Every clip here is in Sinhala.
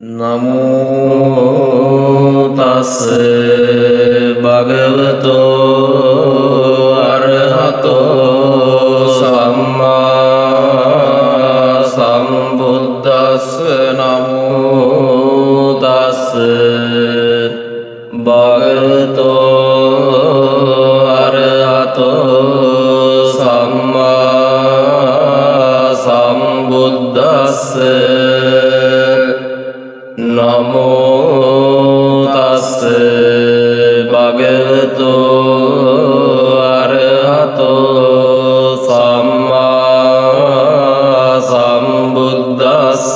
නමෝ තස් භගවතෝ අරහතෝ සම්මා සම්බුද්දස්ස නමෝ තස් භගවතෝ අරහතෝ සම්මා සම්බුද්දස්ස නමෝ තස් භගවතෝ අරහතෝ සම්මා සම්බුද්දස්ස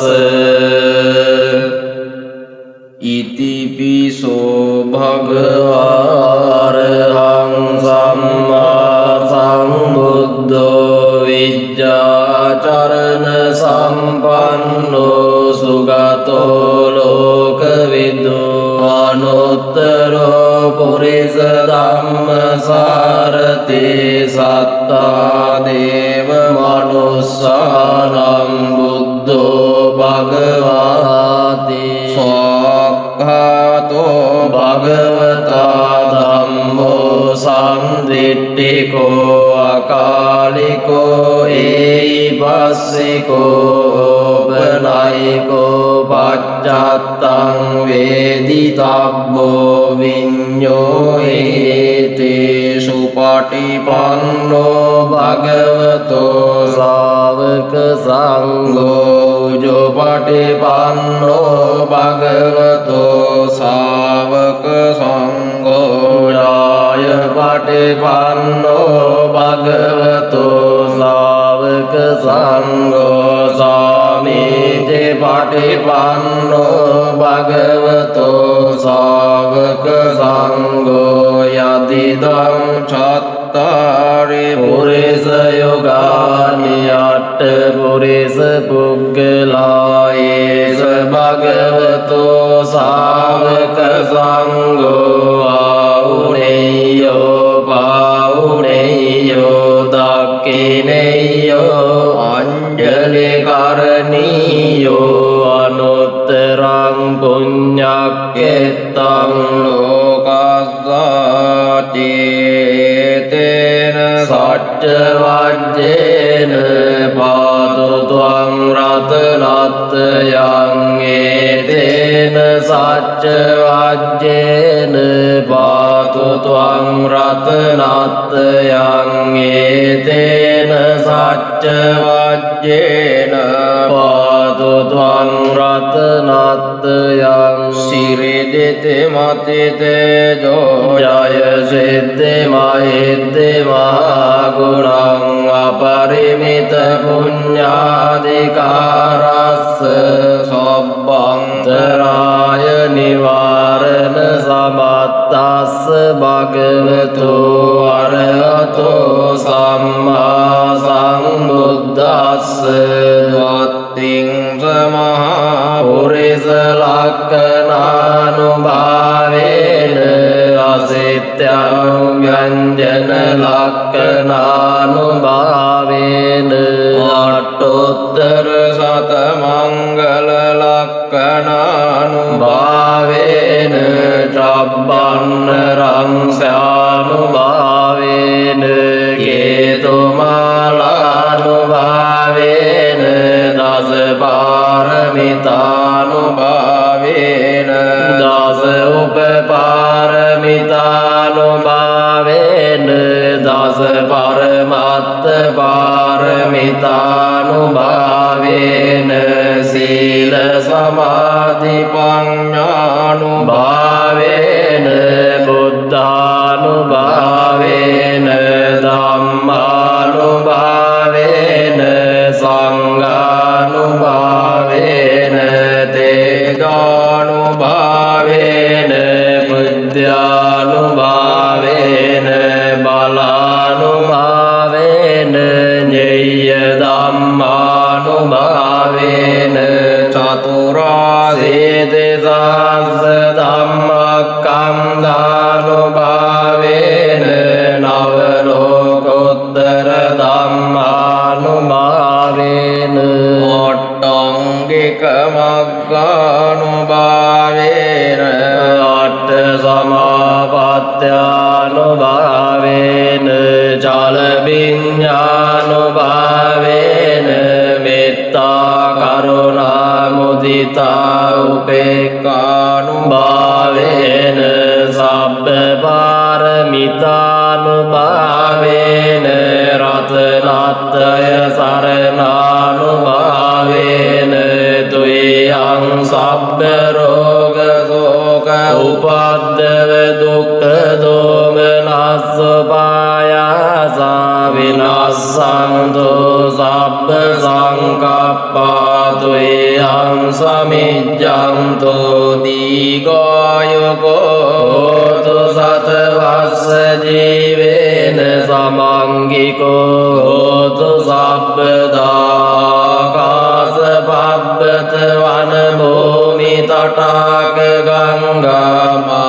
ඉතිපිසෝ භගවා අරහං සම්මා සම්බුද්ධෝ විජ්ජාචරණ සම්පන්නෝ සුගතෝ අනුත්තරෝ පුරිස ධම්මසාරතේ සත්තා දේව මනුස්සානම් බුද්ධෝ භගවාති සක්ඛාතෝ භගවතා ධම්මෝ සම්දිට්ඨිකෝ අකාලිකෝ ඒහිපස්සිකෝ බනයිකෝ පච්චත්තං වේදිතබ්බෝ විඤ්ඤෝ ඒතේසු පටිපන්නෝ භගවතෝ ශාවක සංඝෝ උජෝ පටිපන්නෝ භගවතෝ ශාවක සංඝෝ යාය පටිපන්නෝ භගවතෝ ශාවක සංඝෝ සාමීති පටිපන්නෝ භගවතෝ ශාවක සංඝෝ යදිදං චත්තාරි පුරිස යෝගානි අට්ඨ පුරිස පුග්ගලායේස භගවතෝ ශාවක සංඝෝ ආවුනේයෝ පාවුනේයෝ දක්ඛිනේයෝ අංජලි කරණීයෝ අනුත්තරං පුඤ්ඤක්ඛෙත්තං ලෝකස්සාති තේන සච්ච වජ්ජේන පාතු ත්වං රතනත්යං ඒතේන සච්ච වජ්ජේන පාතු ත්වං රතනත්යං ඒතේන සච්ච වජ්ජේන පාතු ත්වං රතනත්යං සිරිදිති මතිතේජෝ ජය සිද්ධි මහිද්දි මහගුණං අපරිමිත පුඤ්ඤාධිකාරස්ස සබ්බන්තරාය නිවාරණ සමත්තස්ස භගවතෝ අරහතෝ සම්මා සම්බුද්දස්ස වත්තිං සමහා පුරිස ලක්ඛනානුභාවේන අසිත්‍යං ව්‍යංජන ලක්ඛනානුභාවේන අට්ඨෝත්තර සත මංගල ලක්ඛනානුභාවේන චබ්බන්න රංසානුභාවේන කේතුමාලානුභාවේන දස පාරමිතානුභාවේන දස උපපාරමිතානුභාවේන දස පරමත්ත පාරමිතානුභාවේන සීල සමාධි පඤ්ඤානුභාවේන බුද්ධානුභාවේන ධම්මානුභාවේන සංඝානුභාවේන තේජානුභාවේන බුද්ධානුභාවේන බලානුභාවේන ඤෙය්‍ය ධම්මානුභාවේන චතුරාසීති සහස්ස ධම්මස්කන්ධානුභාවේන නව ලෝකෝත්තර ධම්මානුභාවේන ඒකමග්ගානුභාවේන අට්ඨ සමාපත්ත්‍යානුභාවේන චල විඤ්ඤානුභාවේන මෙත්තා කරුණා මුදිතා උපේක්ඛානුභාවේන සබ්බ පාරමිතානුභාවේන රතනත්‍රය සරණානුභාවේන තුයං සබ්බ රෝග ශෝක උපද්දව දුක්ඛ දෝමනස්ස පායාසා විනාසන්තු සබ්බ සංකප්පා තුයං සමිජ්ජන්තු දීඝායුකෝ හෝතු සතවස්ස ජීවේන සමංගිකෝ හෝතු සබ්බදාකාස පබ්බත වන භූමි තටාක ගංගා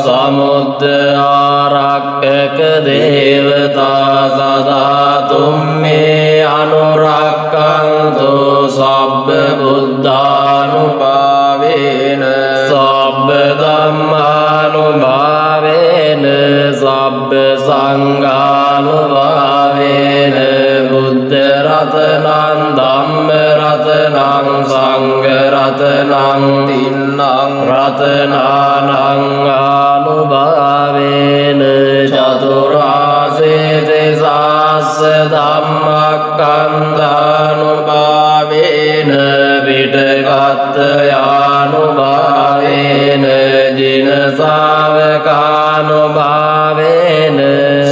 සමුද්ද ආරක්කක දේවතා සදා තුම්මේ අනුරක්ඛන්තු සබ්බ බුද්ධානුභාවේන සබ්බ ධම්මානුභාවේන සබ්බ සංඝානුභාවේන බුද්ධ රතනං ධම්ම රතනං සංඝ රතනං තින්නං රතනානං ආනුභාවේන චතුරාසේත සාස්ස ධම්මක්ඛන්ධානුභාවේන පිටකත්ත යානුභාවේන ජින ශාවකානුභාවේන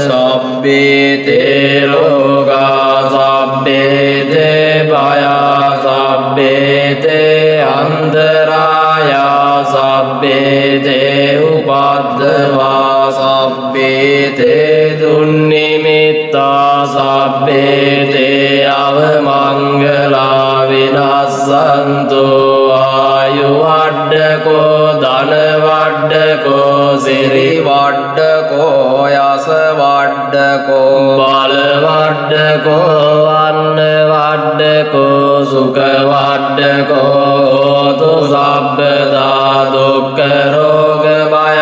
සබ්බේ තේ රෝගා සබ්බේ තේ භයා සබ්බේ තේ අන්තරායා සබ්බේ තේ උපද්දවා සබ්බේ තේ දුන්නිමිත්තා සබ්බේ තේ අවමංගලා විනස්සන්තු ආයු වඩ්ඩකෝ ධන වඩ්ඩකෝ සිරි වඩ්ඩකෝ යස වඩ්ඩකෝ බල වඩ්ඩකෝ අන්න වඩ්ඩකෝ සුඛ වඩ්ඩකෝ හෝතු සබ්බදා දුක්ඛ රෝග භය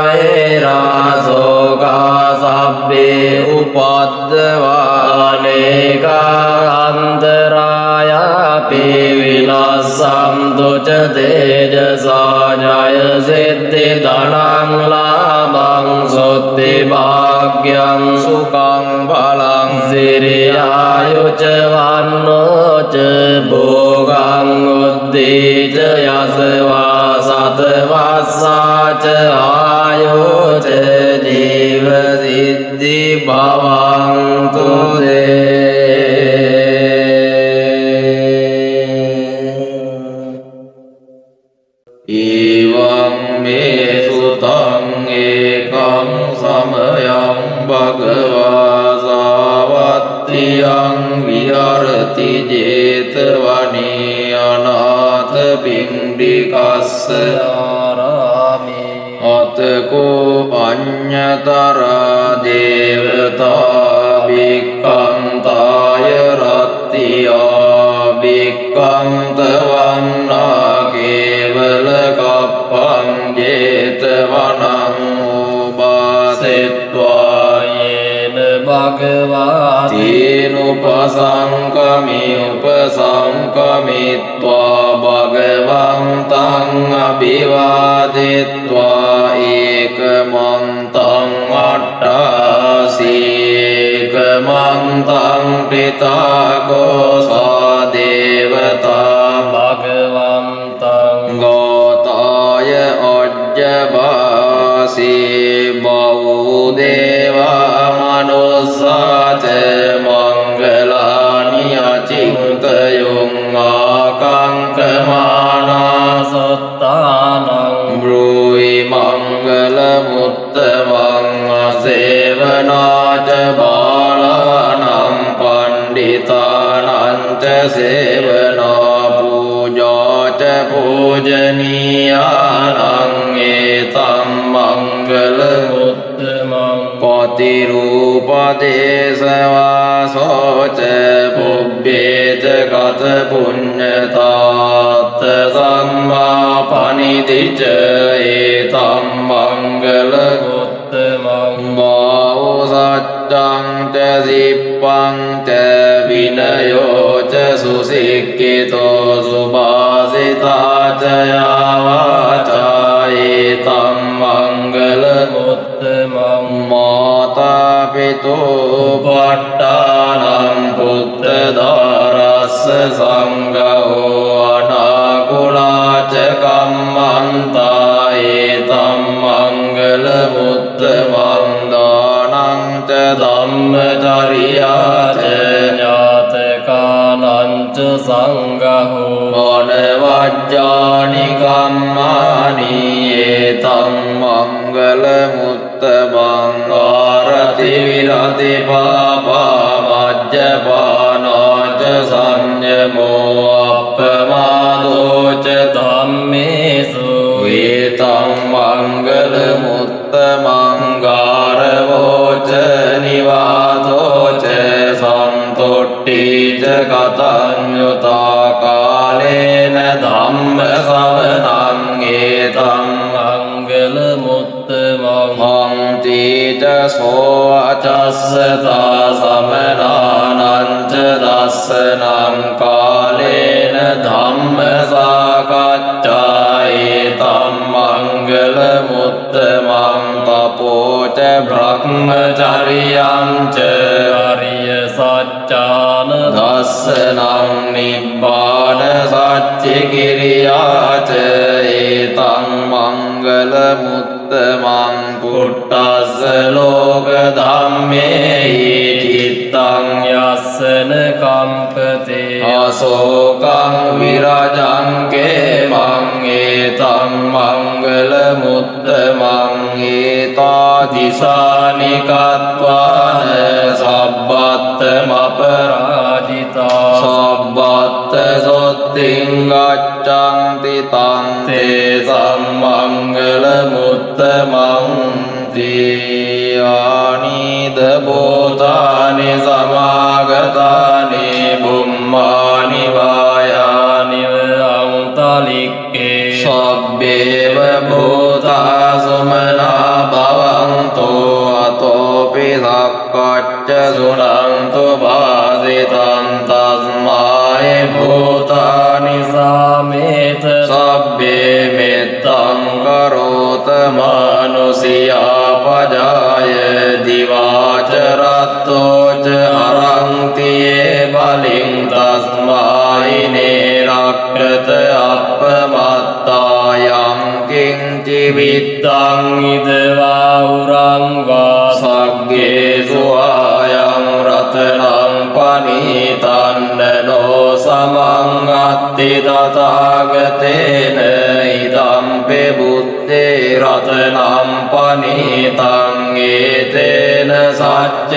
වේරා ශෝකා සබ්බේ උපද්දවා අනේකා අන්තරායාපි විනාසන්තු ච තේජසා ජය සිද්ධි ධනං ලාභං සොත්ති භාග්‍යං සුඛං බලං සිරියායුච වන්නෝච භෝගං උද්දීච යසවා සතවස්සාච ආයෝච ජීව සිද්ධි භවන්තු ඊවං මේ සුතං ඒකං සමයං භගවා සාවත්තියං විහරති ජේතවනේ අනාථ පිණ්ඩිකස්ස ආරාමේ අතකෝ අඤ්ඤතරා දේවතා භික්ඛන්තාය රත්තියා භික්ඛන්ත වන්නා කේවල කප්පං ජේතවනං උපාසෙත්වා යේන භගවා තේනුපසංකමි උපසංකමිත්වා භගවන්තං අභිවාදෙත්වා ඒකමන්තං අට්ඨාසීකමන්තං පිතාකෝ සාදේවතා භගවන්තං ගෝතාය අජ්ජබාසී බෞදේවා මනුස්සාච මංගලානි අචින්තයුං ආකංකමානා සත්තානං බ්‍රූහි මංගල මුත්තමං අසේවනාච බාලානං පණ්ඩිතානං ච සේවනා පූජාච පූජනීයානං ඒතං මංගල මුත්තමං පතිරූපදේශවාසෝච පුබ්බේත ගත පුඤ්ඤතා สัมมาปณิทิเจเอตัมมังกลมุตตมังบาหุสัจจังเจสิปปังเจวินโยเจสุสิกขิโตสุภาสิตาเจยาวาจาเอตัมมังกลมุตตมังมาตาปิตุปัตตานังพุทธดารัสสะสังฆโออนาคุลาเจกัมมันตาเอตัมมังกลมุตตมังดานังเจธัมมจริยาเจญาตกานันเจสังฆโหมนวัจจานิกัมมานิเอตัมมังกลมุตตมังการติวิรติปาปามัจจปานาเจสัญญโมอัปปมาโดเจธัมเมสุเอตัมมังกลมุตตมังการโวเจนิวาโตเจสันตุติเจกตัญญูตากาเลนะธัมมะสวนังเอตัมมังกลมุตตมังหังติเจโสจัสสตาสัมนานันเจดัสสนังกาเลนะธัมมะสากัจจายตัมมังกลมุตตมังตโปเจบรมจริยังเจอริยสัจจานทัสสนังนิพพานสัจจิกิริยาเจเอตัมมังกลมุตตมังพุทธัสสะโลกธัมเมหิจิตตังยัสสะนกัมปติอโศกังวิราจังเกมังเอตัมมังกลมุตตมังเอตาทิสานิกัตวานสัพพัตตมัปราจิตาสัพพัตตสุตติงกัจจังติตังเตสัมมังกลมุตตมังติอานิดโบตานิสมากตานิบุมมานิวายานิอังตลิกเกสัพเพวภูตาสุมนาภวันตุอโตปิสักกัจจสุนันตุภาสิตันตัสมาภูตานิสามิตสัพเพเมตตังกโรตมนุสิยาปจายดิวาจรัตโตจหรังติเยบาลิงตัสมาเนรักขตอัปปมัตตายังกิงจิวิตตังอิเดวาอุรังวาสักเกสุอายังรัตนังปณิตันโนสมังอัตติตถากเตนะอิตัมเปบุตเตรัตนังปณิตังเอเตนะสัจเจ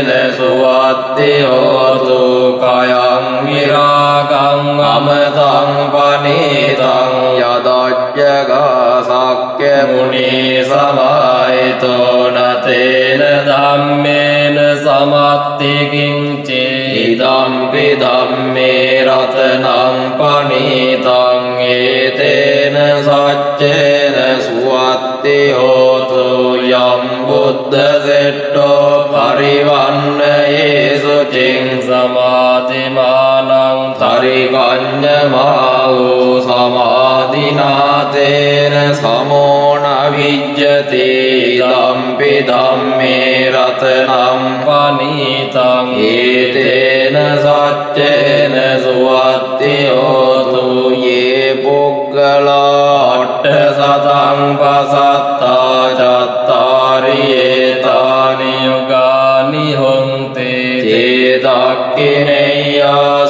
นะสุวัตติโหตุกายังวิรากังอมตังปณิตังยะดัจจกาสักเกมุนีสมัยโตนะเตนะธัมเมนะสมัตติกิงเจอิตัมปิธัมเมรัตนังปณิตังเอเตนะสัจเจนะสุวัตติโหตุยัมบุตตะเสตโตปริวันเนเยสุจิงสมาธิมานังทริกัญญมาอุสมาธินาเตนะสมโมนะวิจจติตัมปิธัมเมรัตนังปณิตังเอเตนะสัจเจนะสุวัตติโหตุเยปุกขลาอัตถสัตังปัสสัตตาจัตตาริเอตานิยุกานิหนติเจตักขิเนย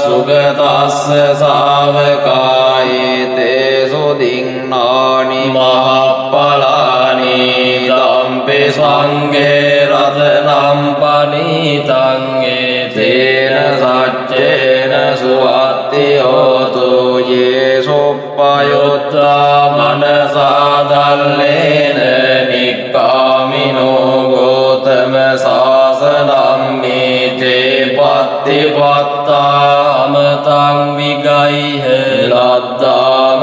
สุขตัสสะสาวกายเตสุดิงนานิมหาปลานิตัมปิสังเกรัตนังปณิตังเอเตนะสัจเจนะสุวัตติโหตุเยสุปยุตตามนัสสะดัลเลนะนิกขามิโนโกตมะศาสนังมิเตปัตติปัตตามตังวิกัยเหลัดดาโม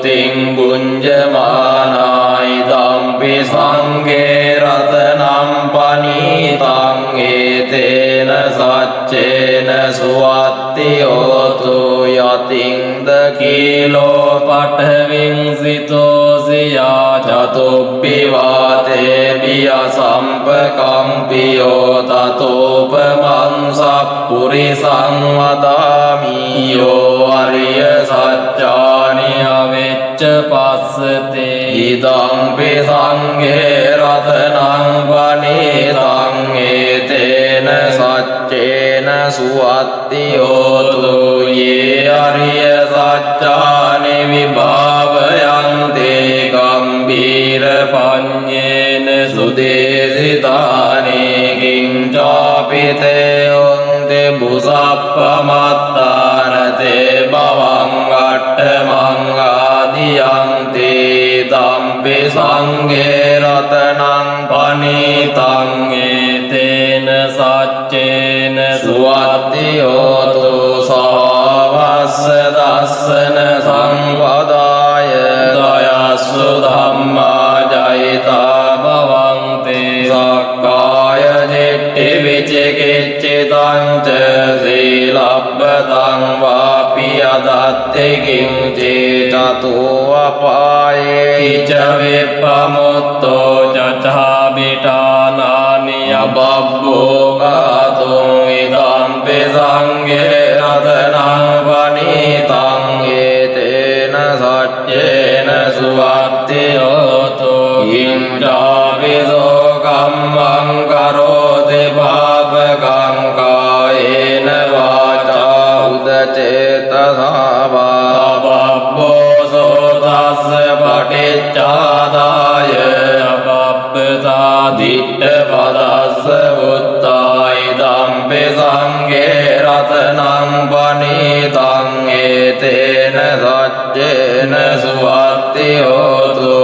තින් බුඤ්ජමානායි දම්පි සංඝේ රතනම් පනීතං ඒතේන සච්චේන සුවත්ති හෝතු යතින්ද කීලෝ පඨවින් සිතෝසියා චතුප්පි වාතේ බිය සම්පකම්පියෝ තතෝපමං සප්පුරිසං වදාමි යෝ අරිය සත්‍යානි අවෙච්ච පස්සතේ ඉදම්පි සංඝේ රතනං පනීතං ඒතේන සච්චේන සුවත්ති හෝතු යේ අරිය සත්‍යානි විභාවයන්තේ ගම්භීර පඤ්ඤේන සුදේසිතානි කිංචාපිතේ ඔන්තේ බුසප්පමත්තානතේ භවං අට්ඨමං ආදියන්තේ දම්පි සංඝේ රතනං පනීතං ඒතේන සච්චේන සුවත්ති හෝතු සවස්ස දස්සන සංවදාය දයස්සු ධම්මා ජයිතා භවන්තේ සක්කාය දිට්ඨි විචිකිච්ඡිතං ච සීලබ්බතං වාපි අදත්ති කිංචේ චතෝ අපායේ කිච විප්පමුත්තෝ චඨාබිඨානානි අබබ්බෝ ගාතුං ඉදම්පි සංඝේ රතනං පනීතං ඒතේන සච්චේන සුවත්ති හෝතු ඉංජාවිදෝ කම්මං කරෝති පාපකං කායේන වාචා උදචේතසා වා බබ්බෝ සෝතස්ස පටිච්චාදාය අබබ්බතා දිට්ඨ පදස්ස උත්තායි දම්පි සංඝේ රතනං පනීතං ඒතේන සච්චේන සුවත්ති හෝතු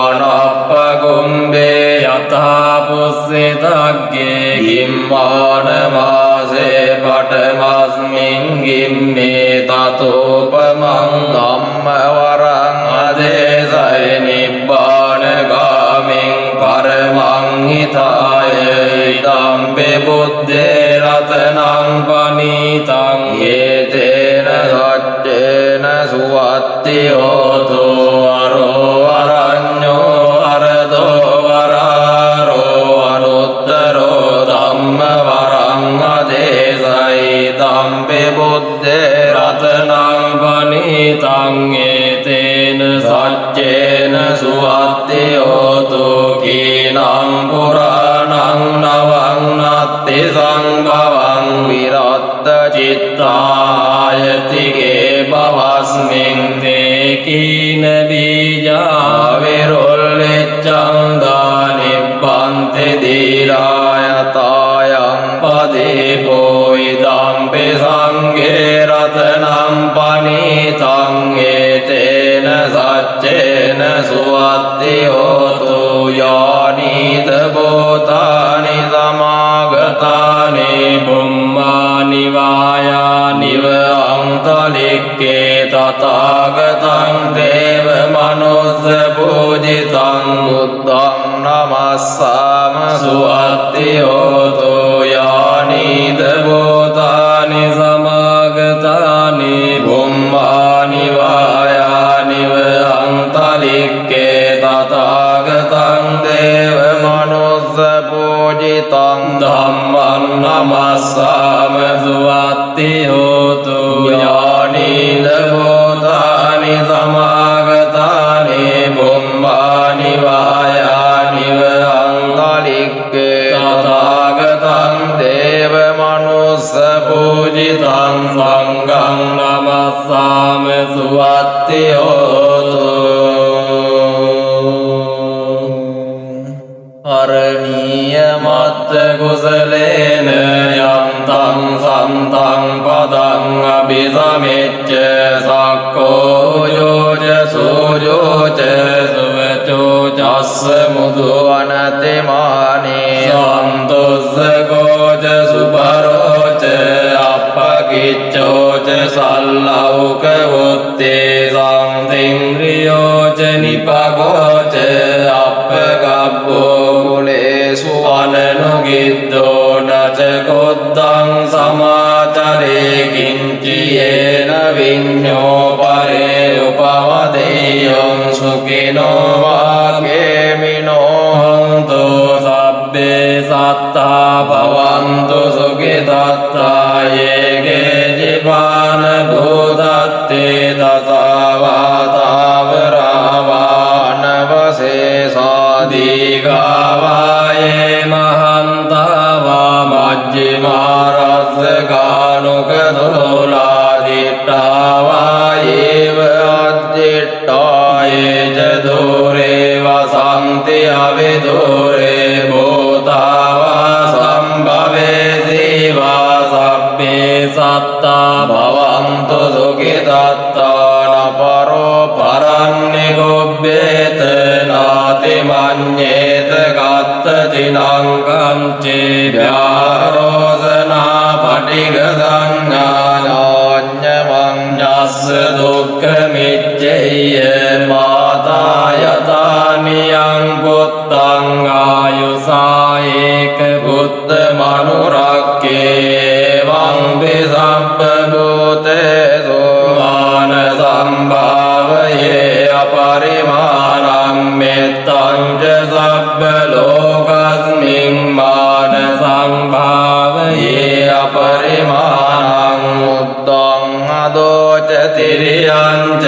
අනප්පකුම්බේ යථා පුස්සිතග්ගේ ගිම්මාන මාසේ පඨමස්මින් ගිම්මේ තතෝපමං ධම්ම වරං අදේසය නිබ්බාන ගාමින් පරමං හිතාය ඉදම්පි බුද්ධේ රතනං පනීතං ඒතේන සච්චේන සුවත්ති හෝතු අරෝ අරඤ්ඤෝ අරදෝ වරාරෝ අනුත්තරෝ ධම්ම වරං අදේසයි දම්පි බුද්ධේ රතනං පනීතං ඒතේන සච්චේන සුවත්ති හෝතු කීනං පුරාණං නවං නත්ති සංභවං විරත්ත චිත්තායතිගේ භවස්මින් තේ කීන බීජා විරොල්ලෙච්ඡං දානිබ්බන්ති දීරායතායං පදීපෝ ඉදම්පි සංඝේ රතනං පනීතං ඒතේන සච්චේන සුවත්ති හෝතු යානිද බෝතානි සමාගතානි බුම්මානි වායානිව අන්තලික්කේ තථාගතං දේව මනුස්ස පූජිතං බුද්ධං නමස්සාම සුවත්ති හෝතු යානිද බෝතානි සමාගතානි බුම්මානි වායානිව අන්තලික්කේ තථාගතං දේව මනුස්ස පූජිතං ධම්මං නමස්සාම සුවත්ති හෝතු යානිද බෝධානි සමාගතානි බුම්මානි වායානිව අන්තලික්කේ තථාගතං දේව මනුස්ස පූජිතං සංඝං නමස්සාම සුවත්ති හෝතු අරණීය මත්ත කුසලේන යන්තං සන්තං පදං අபிසමෙච්ච සක්කෝ යෝජ සෝජෝච සුවචෝ චස්ස මුදු අනතිමානේ සන්තොස්ස ගෝච සුපරෝච අප්පකිච්චෝච සල්ලෞක වොත්තේ සංතින්ද්‍රියෝ සුකදෝලාදිට්ඨාවායේව අජ්ජිට්ඨායේ ච දෝරේ වසන්ති අවිදෝරේ භූතාවා සම්භවේ සීවා සබ්බේ සත්තා භවන්තු සුඛිතත්තාන පරෝ පරන්නේ ගොබ්බේත නාති මඤ්ඤේත ගත්තති නංකංචේ ව්‍යාරෝසනා පටිග සංඥාඤ්ඤමඤ්ඤස්ස දුක්ඛ මිච්ඡේය මාතා යතානියං පුත්තං ආයුසා ඒක පුත්ත මනුරක්කේ වං විසබ්බ භූතේසු මාන සම්භාවයේ අපරිමාණං මෙත්තං ච සබ්බ ලෝකස්මින් මාන සම්භාවයේ අපරිමාණං උද්දං අදෝච තිරියං ච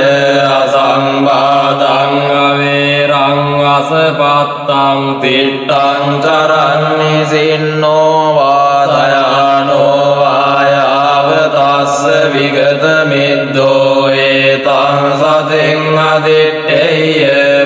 අසම්බාධං අවේරං අසපත්තං තිට්ඨං චරන්නි සින්නෝ වාසයානෝ ආයාව තස්ස විගත මිද්දෝ ඒතං සතින් අදිට්ඨේය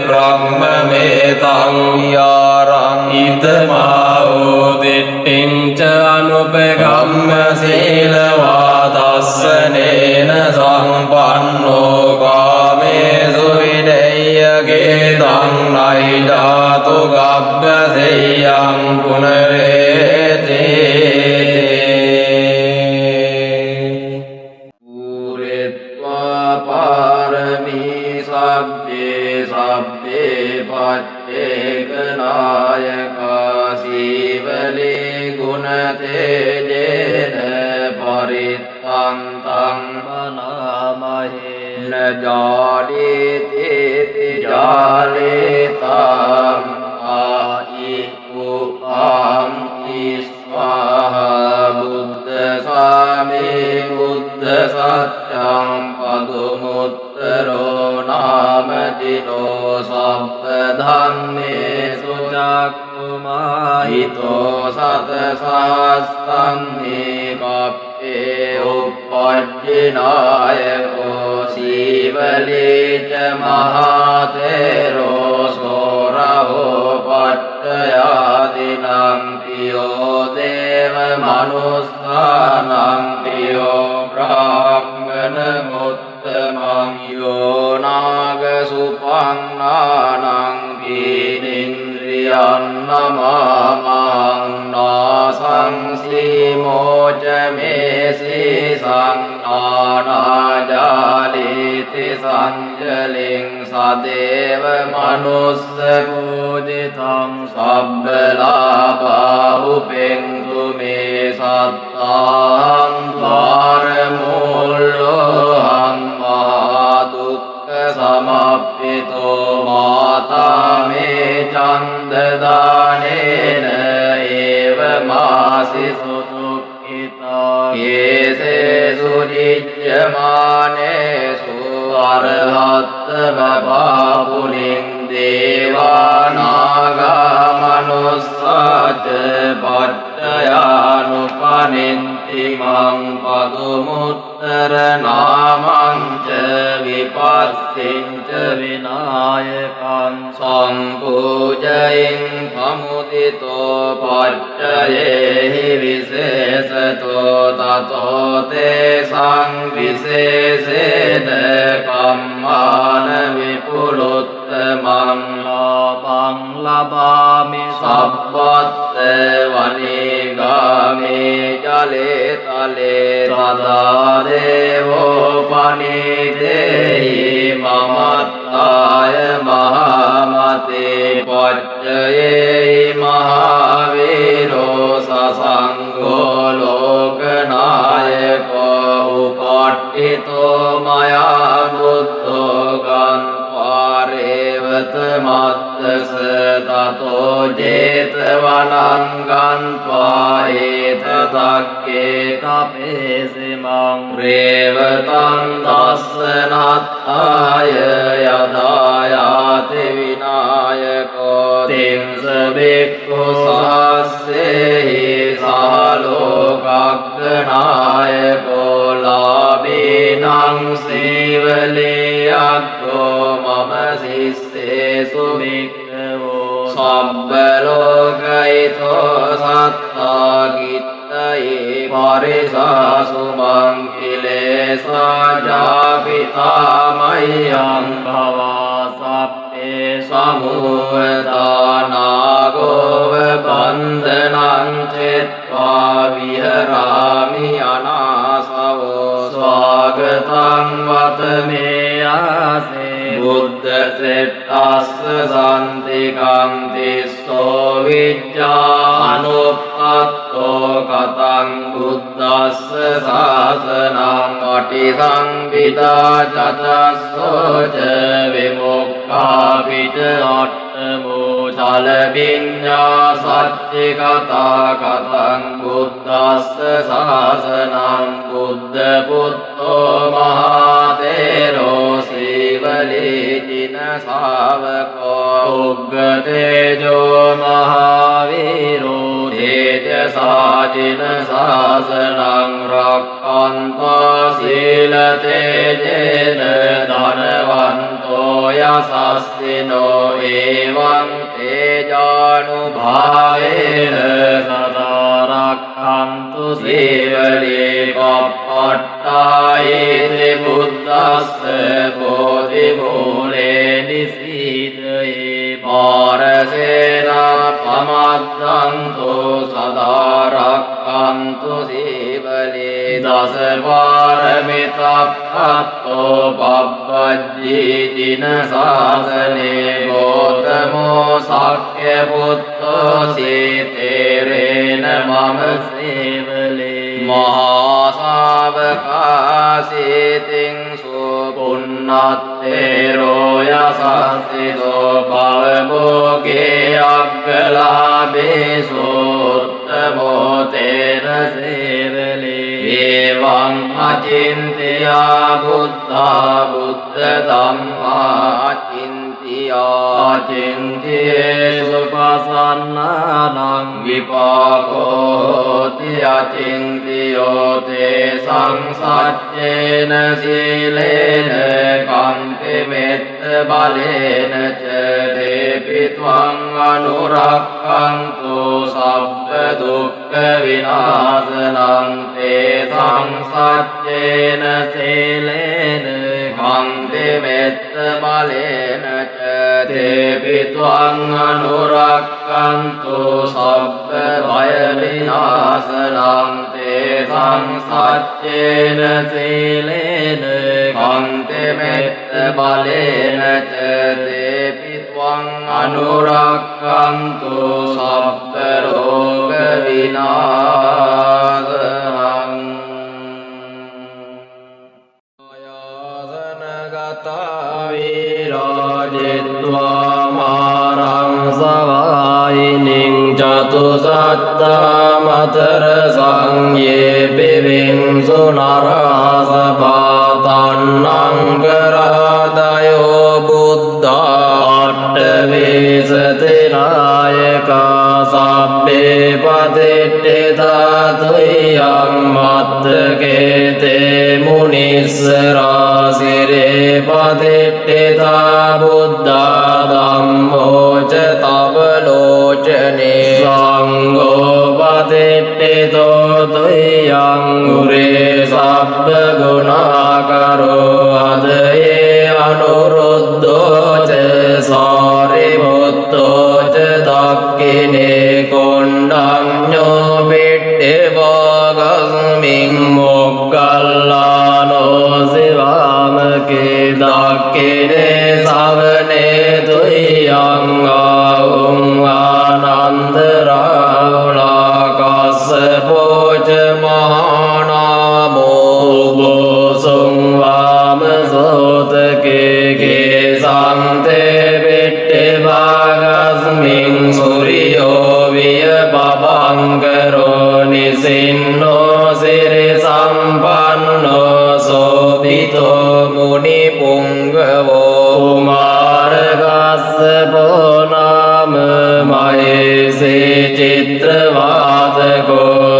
බ්‍රහ්මමේතං යාරං ඉදමාවෝ දිට්ඨිං ච අනුපගම්ම සීලවා දස්සනේන සම්පන්නෝ කාමේසු විනය්‍යගේ දං නයිධාතු ගබ්බසෙය්‍යං පුනරේති පුරිත්වා පාරමී සබ්බේ සබ්බේ පච්චේක නායකා සීවලේ ගුණ තේජේන පරිත්තං තං මනාමහේ න ජාලේති ජාලේතං ආයි උපාම් ඉස්වාහා බුද්ධ සාමේ බුද්ධ සත්‍යං පදුමුත්තරෝ නාමතිලෝ සබ්බ ධම්මේසු චක්ඛුමාහිතෝ සත සහස්සං මේකප්පේ උප්පජ්ජිනායකෝ සීවලේ ච මහතේරෝ සෝරහෝ පට්ඨයාදිනං පියෝ දේව මනුස්සානං පියෝ බ්‍රාහ්මන මුත්තමං යෝ නාග සුපන්නානං පීනින්ද්‍රියං නමාමං නාසං සීමෝච මේසි සංනානාජාලීති සංජලින් සදේව මනුස්ස පූජිතං සබ්බලාභා උපෙන්තු මේ සත්තාං ද්වාරමූලෝහං මහා දුක්ඛ සමප්පිතෝ මාතා මේ චන්දදානේන ඒව මාසි සුදුක්ඛිතා කේසේසු නිච්ඡමානේසු අරහත්ව බාපුලින් දේවානාගා මනුස්සාච පට්ඨයානුපනින්ති මං පදුමුත්තර නාමං ච විපස්සින් ච විනායකං සම්පූජයින් පමුදිතෝ පට්ඨයේහි විශේෂතෝ තතෝ තේ සංවිශේෂේන කම්මාන විපුලුත්තමං ලාභං ලබාමි සබ්බත් වනේගාමේ ජලේ තලේ සදා දේවෝ පනිදේහි මමත්තාය මහමතේ පච්චයේහි මහාවීරෝ සසංඝෝ ලෝකනායකෝ උපට්ඨිතෝ මයා බුද්ධෝ ගන්්වාරේවත මත්තස තතෝ ජේතවනං ගන්්වා ඒතදක්කේ තපේසිමං රේවතං දස්සනත්තාය යදායාති විනායකෝ තිංස බික්ඛු සහස්සේහි සහලෝක කග්ගනායකෝ ලාභේනං සේවලේයක්ඛෝ මම සිස්සේසු භික්ඛවෝ සබ්බ ලෝකයිතෝ සත්තා කිත්තයේ පරිසාසු මං කිලේසා ජාපිතා මයං භවා සප්පේ සමුහතානාගෝව බන්ධනං චෙත්වා විහරාමි අනාසවෝ ස්වාගතං වතමේ ආසේ බුද්ධ සෙට්ටස්ස සන්තිකං තිස්සෝ විජ්ජානුප්පත්තෝ කතං බුද්දස්ස සාසනං පටිසංවිදා චතස්සෝච විමුක්ඛාපිච අට්ඨමෝ චල විඤ්ඤා සච්චි කතා කතං බුද්දස්ස සාසනං බුද්ධ පුත්තෝ මහතේරෝ සීවලේචින ශාවකෝ උග්ගතේජෝ මහාවීරෝ තේජසාචින ශාසනං රක්ඛන්තා සීලතේජේන ධනවන්තෝ යසස්සිනෝ එවං තේජානුභාවේන සදා රක්ඛන්තු සීවලේ පප්පට්ඨායේ බුද්දස්ස බෝධි මූලේ නිසීදයේ පාරසේනා පමද්දන්තෝ සදා රක්ඛන්තු සීවලේ දස පාරමිතප්පත්තෝ පබ්බජ්ජීතින ශාසනේ ගෝතමෝ සක්්‍ය පුත්තෝ සීතේරේන මම සේවලේ මහා ශාවකාසීතින් සුපුන්නත්තේරෝ යසස්සිතෝ භවභෝගේ අග්ගලාභේසෝ උත්තමෝ තේන සේවලේ එවං අචින්ත්‍යා බුද්ධා බුද්ධ ධම්මා අචින්ත්‍යේසු පසන්නානං විපාකෝති අචින්ත්‍යෝ තේ සංසච්චේන සීලේන කන්ති මෙත්ත බලේන ච දේපි ත්වං අනුරක්ඛන්තු සබ්බ දුක්ඛ විනාශනං තේ සංසච්චේන සීලේන කන්ති මෙත්ත බලේන ච දේපි ත්වං අනුරක්ඛන්තු සබ්බ භය විනාශනං තේ සංසච්චේන සීලේන කන්ති මෙත්ත බලේන ච දේපි ත්වං අනුරක්ඛන්තු සබ්බ රෝග විනාශනං විරාජිත්වා මාරං සවායිනින් චතුසත්තා මතර සංයේ පිවිංසු නරහස පාතන්නං කරාදයෝ බුද්ධා අට්ඨවේසති නායකා සබ්බේ පතිට්ඨිතා තුයං මත්තකේතේ මුනිස්සරා සිරේ පතිට්ඨිතා බුද්ධා ධම්මෝ ච තව ලෝචනේ සංඝෝ පතිට්ඨිතෝ තුයං උරේ සබ්බ ගුණාකරෝ අදයේ අනුරුද්ධෝ ච සාරිපුත්තෝ ච දක්ඛිනේ කොණ්ඩඤ්ඤෝ පිට්ඨිවාගස්මින් මොග්ගල්ලානෝ සිවාමකේ දක්ඛිනේ සවනේ තුයං ආවුං ආනන්ද රාවුලා කස්සපෝ ච මහානාමෝ බෝසුං වාම සෝතකේ කේසන්තේ පිට්ඨිවාගස්මින් සූර්යෝ විය බබංකරෝ නිසින්නෝ සිරි සම්පන්නෝ සෝභිතෝ මුනි පුංගවෝ කුමාරකස්සපෝ නාම මහේසේ චිත්‍රවාදකෝ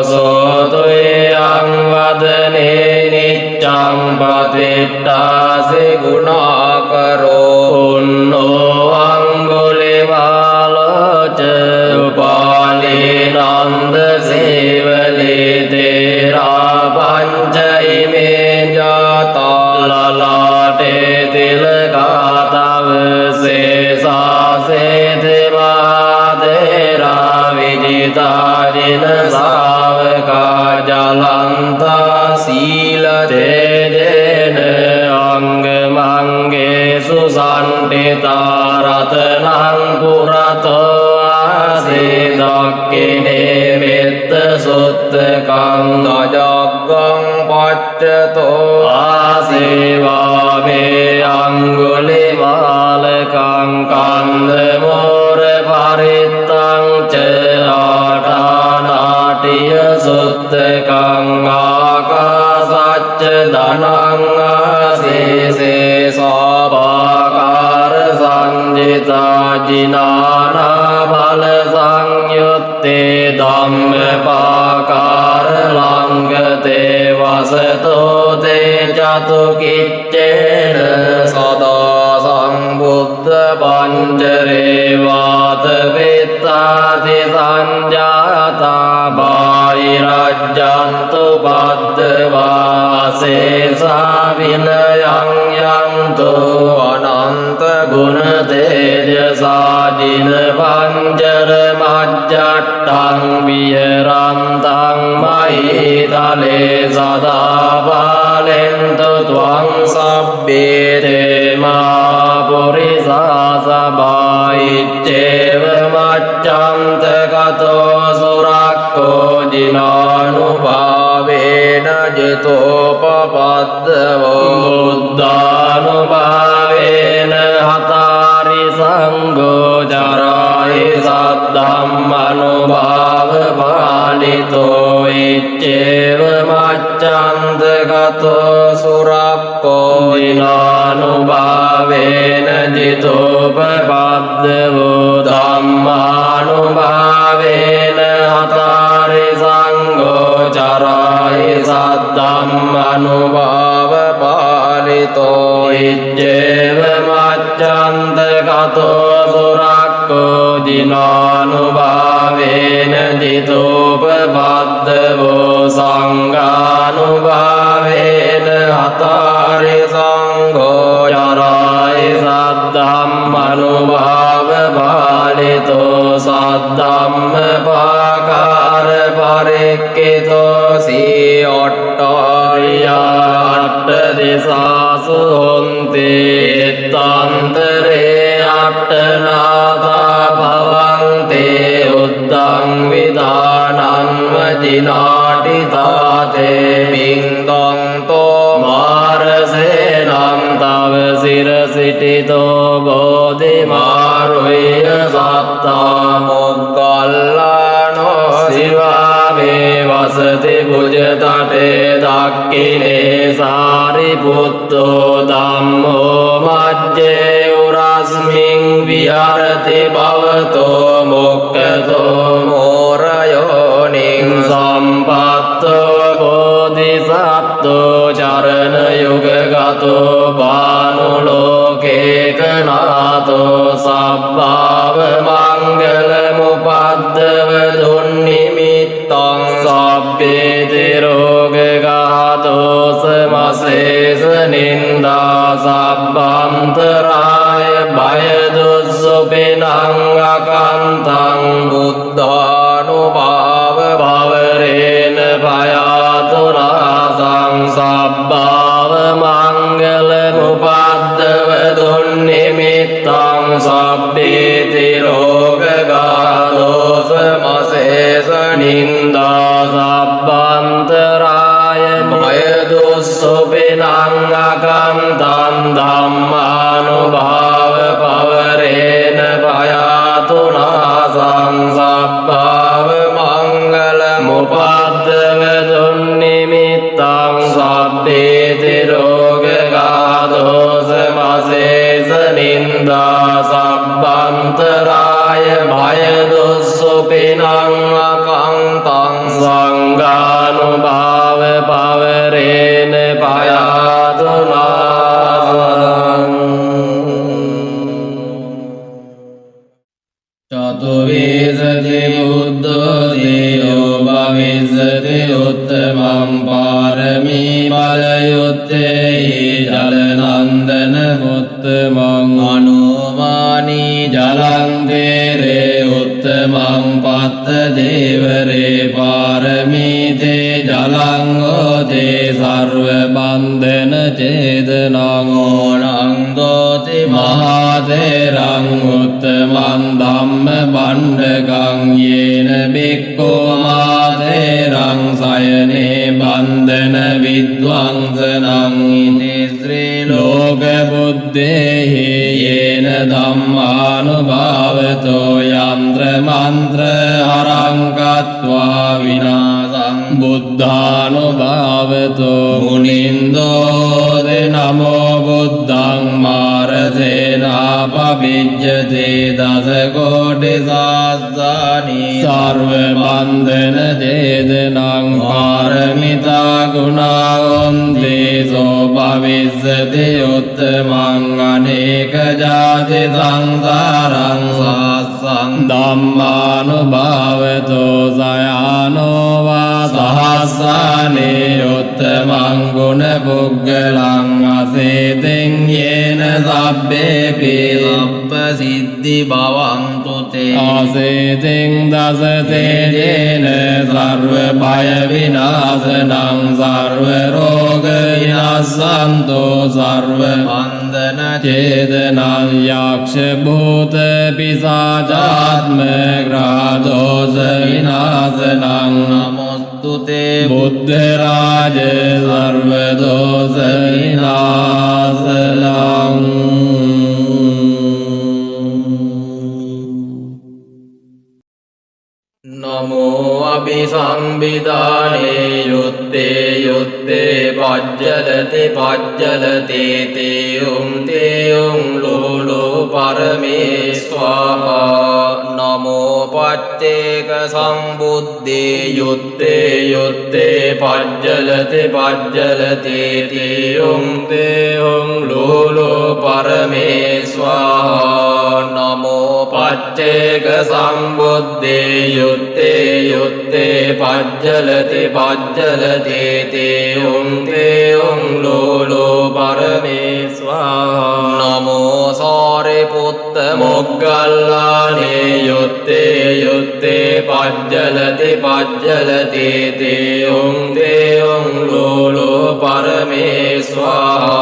සෝතෝ จังปฏิตตาสิกุณากโรอุณโนอังกุลิมาลเจอุปาลีนันทสิวลิเตระปัญจอิเมจาตาลลาเตติลกาตาเวเสสาเสเทมาเทราวิจิตาจินสาวกาจาลันตาสีลเทเดเนอังเกมังเกสุสันติตารัตนังปุระโตอาสิดักกิเนมิตสุตตะกังตจักกังปัจจโตอาสิวาเมอังกุลิมาลกังกันเดโมเรภาริตังเจอาทานาติยสุตตะกังอากาสัจจดานังอาสิเสสาภาการสัญจิตาจินานาภลสังยุตติธัมมปาการลังกเตวะสโตเตจตุกิจเจนะสดาสังบุตตปัญจเรวาตวิตตาติสัญญาตาบายรัจจันตุปัตตวาเสสาวินยังยังตุอนันตกุณเตจสาจินปัญจรมัจจัตตังวิหรันตังมหิทะเลสดาบาเลนตุตวังสัพเบเทมาปุริสาสบายเจวมัจจันตกโตสุรักโกจินานุภาเวนะจิโตปปัตตโวบุตตานุภาเวนะหตาริสังโฆจาราหิสัตธัมมานุภาเวปาลิโตอิเจวมัจจันตกโตสุรักโกจินานุภาเวนะจิโตปปัตตโวธัมมานุภาเวนะหตาริสังโฆจาราหิสัตธัมมานุภาเวปาลิโตอิเจวมัจจันตกโตสุรักโกจินานุภาเวนะจิโตปปัตตโวสังฆานุภาเวนะหตาริสังโฆจาราหิสัตธัมมานุภาเวปาลิโตสัตธัมมภาการภริกิโตสีอัตตาริยาอัตตติสาสุหนติตันตเรอัตตนาตาภวันติอุดดังวิธานันวจินาทิตาเตปิงตังโตมารเสนังตาวสิรสิติโตโบธิมารุยสัตตาโมกขัลลาโนสิวาเมวัสติปุจตเตตักกิเนสาริพุตโตธัมโมมัจเจอุรัสมิงวิหารติภวโตมุขโตโมรโยนิงสัมปัตโตโพธิสัตโตจารณยุกกโตปานุโลเกกนาโตสัพพะมังกลมุปัตตวดุลนิมิตตังสัพพิติโรกกาโตสมาเสสนินดาสัพพันตรายบายดุสุปินังอาคันตังบุตตานุภาเวภาวเรนภายาตุนาสังสัพพะมังกลมุปัตตวดุลนิมิตตังสัพพิติโรกกาโตสมาเสสนินดาสัพพันตรายบายดุสุปินังอาคันตังธัมมานุภาเวภาวเรนภายาตุนาสังสัพพะมังกลมุปัตตวดุลนิมิตตังสัพพิติโรกกาโตสมาเสสนินดาสัพพันตรายบายดุสุปินังอาคันตังสังฆานุภาเวภาวเรนภายา युत्ते जलनंदन उत्तमं अनुमानी जलं तेरे उत्तमं पत्त देवरे पारमीते जलं ओते सर्वबंधन चेदनं ओणंदोति महातेरं उत्तमं धम्म बंडकं येन भिक्खो महातेरं सयने बंधन विद्वांसनं इति श्रीलोक बुद्धेः येन धम्मानुभावतो यंत्र मंत्र हरं कत्वा विनाशं बुद्धानुभावतो मुनिन्दो नमो बुद्धं मारसेनापविज्यते दशकोटिसहस्राणि सर्वबन्धन चेदनं पारमिता गुणावन्ते सो भविष्यति उत्तमं अनेक जाति संसारं सात्सं धम्मानुभावतो सयानो वा सहस्राणि उत्तमं गुणपुग्गलं असेतिं येन सब्बेऽपि सब्बसिद्धि भवन्तु ते असेतिं दशते येन सर्वभयविनाशनं सर्वरोगविनाशन्तो सर्वबन्धनच्छेदनं यक्षभूतपिशाचात्मग्रहदोषविनाशनं नमोऽस्तु ते बुद्धराज सर्वदोषविनाशनं नमो अभिसंविधाने युत्ते युत्ते पज्जलति पज्जलते तें लोलो परमे स्वाहा नमो पच्चेक संबुद्धे युत्ते युत्ते पज्जलति पज्जलते तें लोलो परमे स्वाहा नमो पच्चेक संबुद्धे युत्ते युत्ते पज्जलति पज्जलते तें लोलो परमे स्वाहा नमो सारिपुत्त मोग्गल्लाने युत्ते युत्ते पज्जलति पज्जलते तें लोलो परमे स्वाहा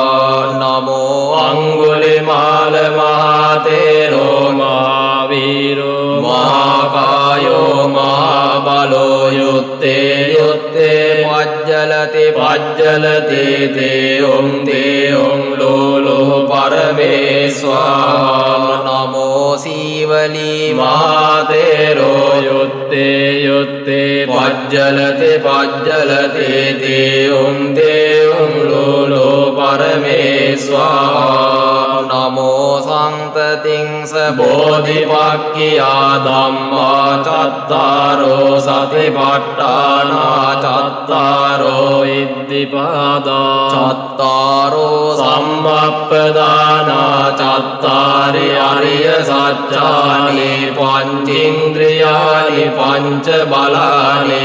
नमो अंगुलिमाल महातेरो महावीरो महाकायो महाबलो युत्ते युत्ते पज्जलति पज्जलते तें लोलो परमे स्वाहा नमो शिवली महातेरो युत्ते युत्ते पज्जलति पज्जलते तें लोलो परमे स्वाहा नमो संततिंस बोधिवाक्या धम्मा चत्तारो सतिपट्टाना चत्तारो इद्दिपादा चत्तारो सम्मप्पदाना चत्तारि अरिय सच्चानि पंचेन्द्रियाणि पंचबलानि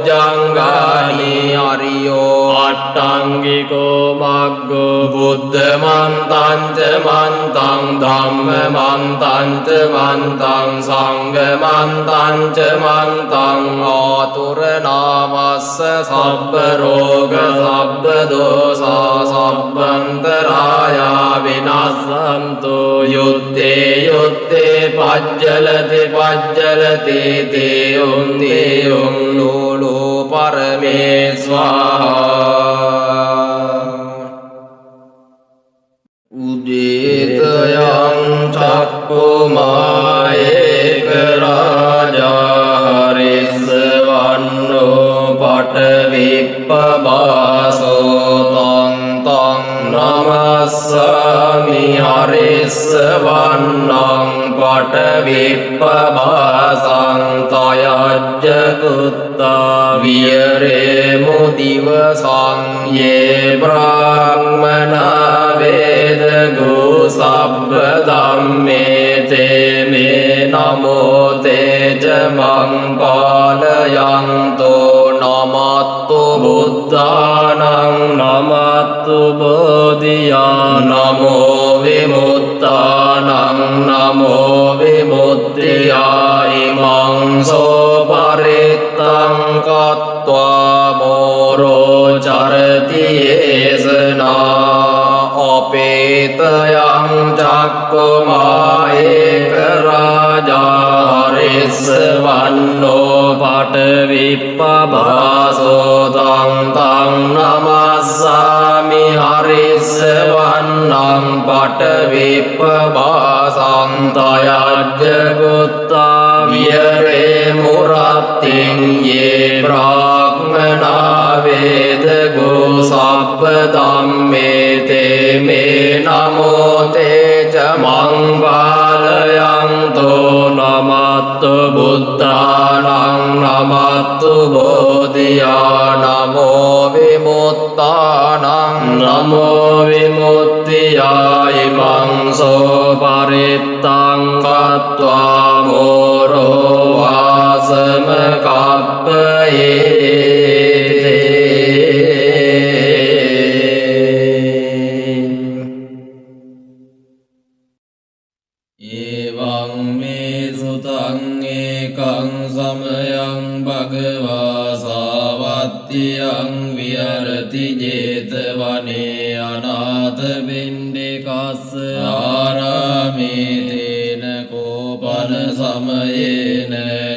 सप्तभुजंगानि अरियो अट्टांगिको मग्गो बुद्धमन्तं च मन्तं धम्ममन्तं च मन्तं संघमन्तं च मन्तं आतुरनामस्य सब्बरोग सब्बदोषा सब्बन्तराया विनाशन्तु युत्ते युत्ते पज्जलति पज्जलति तें लोलो परमे स्वाहा उदितयं चक्कुमायेक राजा हरिस्वन्नो पटविप्पवासो तं नमस्सामि हरिस्वन्नं पटविप्पवासं तयज्जगुत्ता वियरे मुदिवसं ये ब्राह्मणा वेदगो सब्बधम्मे ते मे नमो ते च मं पालयन्तो නමත්තු බුද්ධානං නමත්තු බෝධියා නමෝ විමුක්තානං නමෝ විමුක්තියා ඉමං සෝ පරිත්තං කତ୍වා මෝරෝ චරති යේසනා අපේතයං චක්කුමා ඒක රාජා හරිස්සවන්නෝ පඨවිප්පභාසෝ තං තං නමස්සාමි හරිස්සවන්නං පඨවිප්පභාසං තයජ්ජ ගුත්තා විහෙරේ මුරත්තිං යේ බ්‍රාහ්මනා වේදගෝ සබ්බ ධම්මේ තේ මේ නමෝ තේ ච මං බාලයන්තෝ නමත්තු බුද්ධානං නමත්තු බෝධියා නමෝ විමුක්තානං නමෝ විමුක්තියා ඉමං සෝ පරිත්තං කତ୍වා මෝරෝ වාසම කප්පයේ සාවත්තියං විහරති ජේතවනේ අනාථ පිණ්ඩිකස්ස ආරාමේ තේන කෝපන සමයේන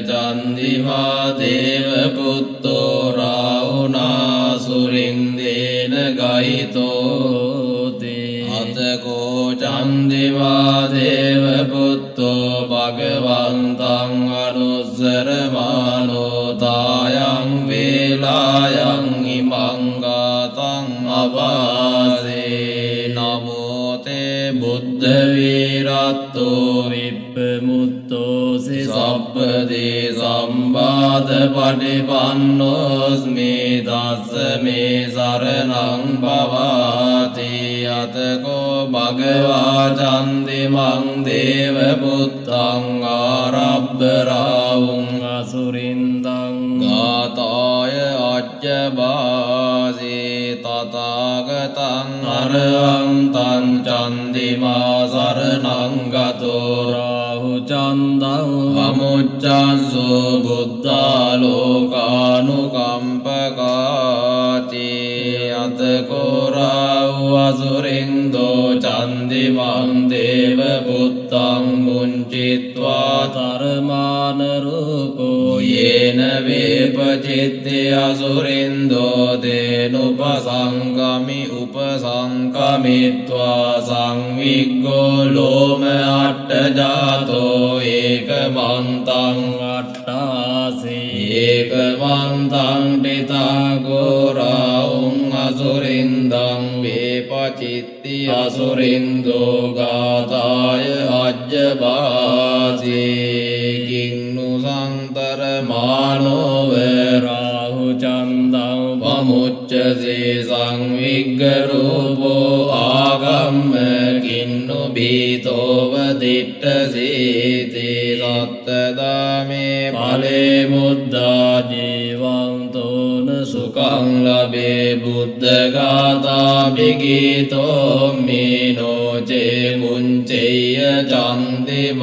චන්දිමා දේව පුත්තෝ රාවුනා සුරින්දේන ගහිතෝති අතකෝ චන්දිමා දේව පුත්තෝ භගවන්තං අනුස්සරමානෝ තායං වේලායං ඉමං ගාතං අවාසේ නමෝ තේ බුද්ධ වීරත්තෝ විප්පමුත්තෝසි සබ්බදේ සම්බාධ පටිපන්නෝස්මි දස්ස මේ සරණං භවාති අතකෝ භගවා චන්දිමං දේව පුත්තං ආරබ්බ රාවුං අසුරින්දං ගාතාය අජ්ජබාසේ තථාගතං අරහන්තං චන්දිමා සරණං ගතෝ රාහු චන්දං අමුච්ඡස්සෝ බුද්ධාලෝකානුකම්පකාති අතකෝ රාහු අසුරින්දෝ චන්දිමං දේව පුත්තං මුංචිත්වා තරමාන රූපෝ යේන වේපචිත්තේ අසුරින්දෝ තේනුපසංගමි උපසංකමිත්වා සංවිග්ගෝ ලෝම අට්ඨජාතෝ ඒකමන්තං අට්ඨාසී ඒකමන්තං ඨිතාගෝ රාවුං අසුරින්දං වේපචිත්ති අසුරින්දෝ ගාතාය අජ්ජබාසේ කින්නු සන්තර මානෝ රාහු චන්දං පමුච්චසේ සංවිග්ග රූපෝ ආගම්ම කින්නු භීතෝව දිට්ඨසීති සත්තදාමේ ඵලේ මුද්දා ජීවන්තෝන සුඛං ලබේ බුද්ධ ගාථා විගීතෝ මීනෝ චේ මුංචේය චන්දිමං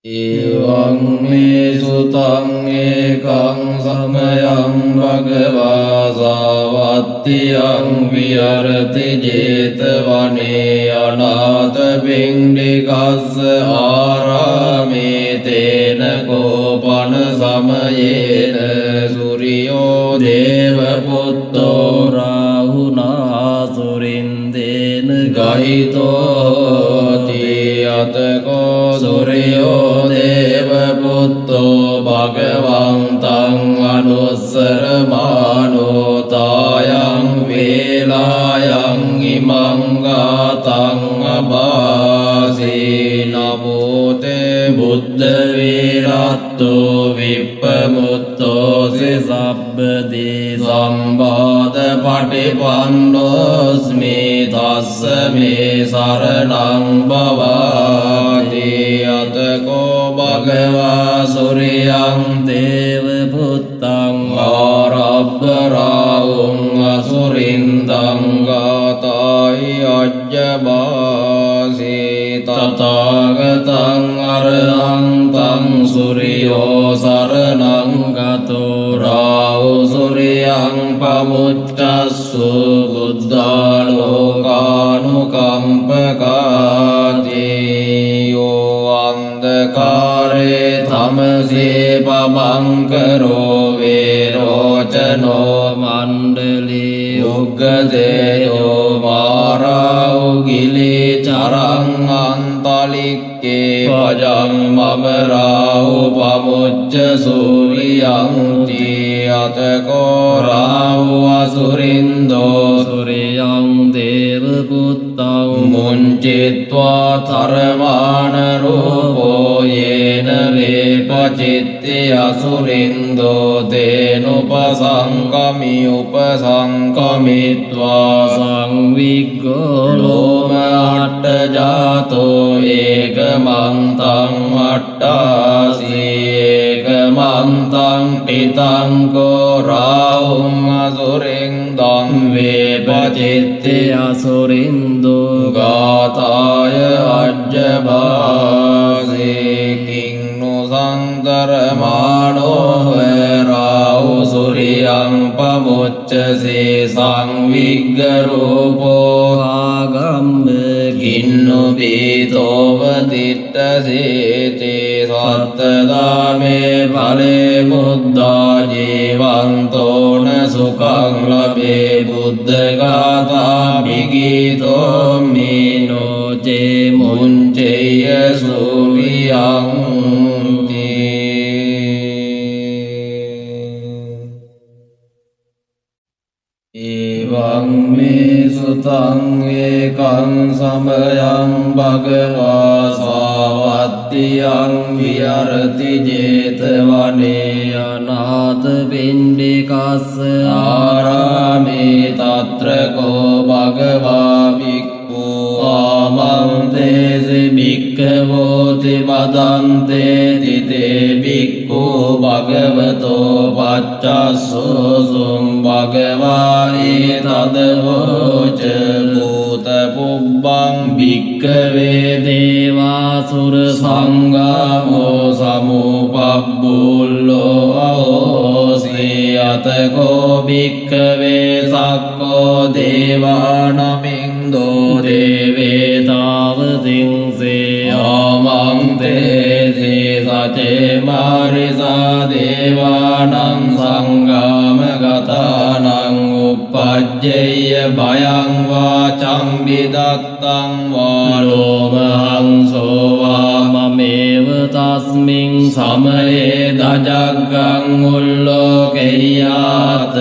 එවං මේ සුතං ඒකං සමයං භගවා සාවත්තියං විහරති ජේතවනේ අනාථ පිණ්ඩිකස්ස ආරාමේ තේන කෝපන සමයේන සූර්යෝ දේව පුත්තෝ රාහුනා සුරින්දේන ගහිතෝති අතකෝ සූර්යෝ දේව පුත්තෝ භගවන්තං අනුස්සරමානෝ තායං වේලායං ඉමං ගාතං අබාසී නමෝ තේ බුද්ධ වීරත්තෝ විප්පමුත්තෝ සිසබ්බදී සම්බාධ පටිපන්නෝස්මි තස්ස මේ සරණං භවාති අතකෝ භගවා සුරියං දේව පුත්තං ආරබ්බරාවුං අසුරින්දං ගාතායි අජ්ජබාසි තථාගතං අරහං තං සුරියෝ සරණං ගතෝ රාහු සුරියං පමුච්ඡස්සු බුද්ධාලෝකානුකම්පකාති යෝ අන්ධකාරේ තමසේ පබංකරෝ වේරෝචනෝ මණ්ඩලී උග්ගදේයෝ මාරාඋගිලි චරං අන්තලික්කේ පජං මමරාහු පමුච්ච සූරියං අතකෝ රාහු අසුරින්දෝ සුරියං දේව පුත්තං මුංචිත්වා තරමාන රූපෝ යේන වේපචිත්ති අසුරින්දෝ තේනුපසංකමි උපසංකමිත්වා සංවිග්ගෝ ලෝම අට්ඨජාතෝ ඒකමන්තං අට්ඨාසී ඒකමන්තං පිතං කෝ රාහුං අසුරින්දං වේපචිත්ති අසුරින්දෝ ගාතාය අජ්ජබාසේ කින්නු සංතරමානෝ රාහු සුරියං පමුච්චසේ සංවිග්ග රූපෝ ආගම්බ කින්නු පීතෝව තිට්ඨසේති සත්තදාමේ ඵලේ මුද්දා ජීවන්තෝන සුඛං ලබේ බුද්ධ ගාථා විගීතෝ මීනෝ චේ මුංචේය සූරියං එවං මේ සුතං ඒකං සමයං භගවා සාවත්තියං විහරති ජේතවනේ අනාථ පිණ්ඩිකස්ස ආරාමේ තත්‍ර කෝ භගවා භික්ඛු ආමන්තේසි භික්ඛවෝති වදන්තේ තිතේ භික්ඛු භගවතෝ පච්චස්සෝසුං භගවා ඒතදවෝච භූත පුබ්බං භික්ඛවේ දේවාසුර සංගාමෝ සමුපබ්බුල්ලෝ අහෝසී අතකෝ භික්ඛවේ සක්කෝ දේවානමින්දෝ දේවේතාවතිංසේ ආමන්තේසේ සචේ මාරිසා දේවානං සංගාමගතානං උප්පජ්ජේය භයං වාචං විදත්තං වා ලෝමහංසෝ වා මමේව තස්මින් සමයේ දජග්ගං උල්ලෝකෙය්‍යාත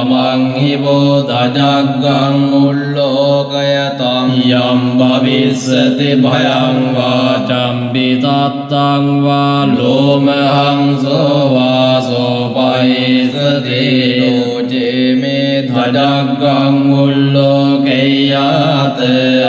මමං හිවෝ දජග්ගං උල්ලෝකයතං යම් භවිස්සති භයං වාචං විදත්තං වා ලෝමහංසෝ වා සෝපයිසති ලෝචේ මේ දජග්ගං උල්ලෝකෙය්‍යාත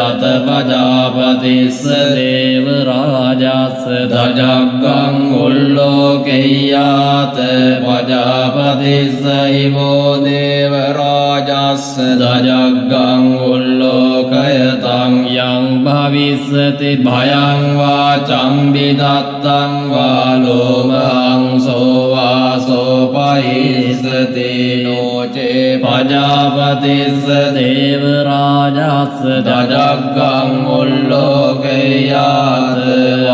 අත පජාපතිස්ස දේව රාජස්ස දජග්ගං උල්ලෝකෙය්‍යාත පජාපතිස්ස හිවෝ දේව රාජස්ස දජග්ගං උල්ලෝකයතං යං භවිස්සති භයං වාචං විදත්තං වා ලෝමහංසෝ වා සෝපයිසති නොචේ පජාපතිස්ස දේව රාජස්ස දජග්ගං උල්ලෝකෙය්‍යාත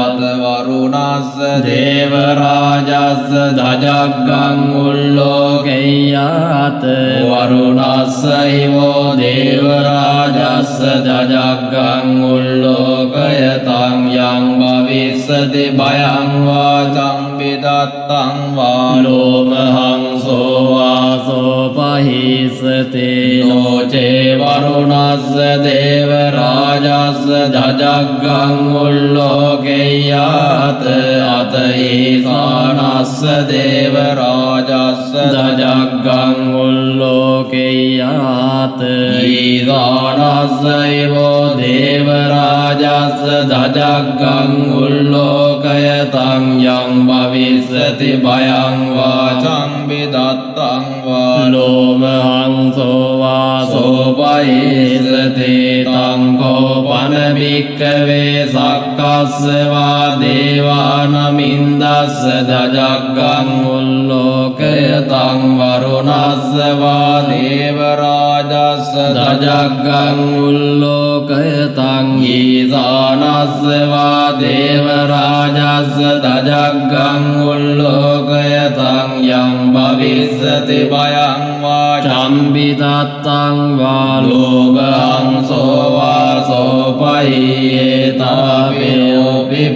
අත වරුණස්ස දේව රාජස්ස දජග්ගං උල්ලෝකෙය්‍යාත වරුණස්ස හිවෝ දේව රාජස්ස දජග්ගං උල්ලෝකයතං යං භවිස්සති භයං වාචං විදත්තං වා ලෝමහංසෝ हंसो वासो पहिष्यति नो चे वरुणस्य देवराजस्य जजग्गं उल्लोकयेत् अत ईशानस्य देवराजस्य जजग्गं उल्लोकयेत् ईशानस्यैव देवराजस्य जजग्गं उल्लोकयतं यं भविष्यति भयं वाचं विदत्तं वा लोमहंसो वासो पहिष्यति तं कोपन भिक्खवे सक्कस्य वा देवानमिन्दस्य जजग्गं उल्लोकयतं वरुणस्य वा देवराजस्य जजग्गं उल्लोकयतं ईशानस्य वा देवराजस्य जजग्गं उल्लोकयतं यं भविष्यति भयं वाचं विदत्तं वा लोमहंसो वासो पहियेतापि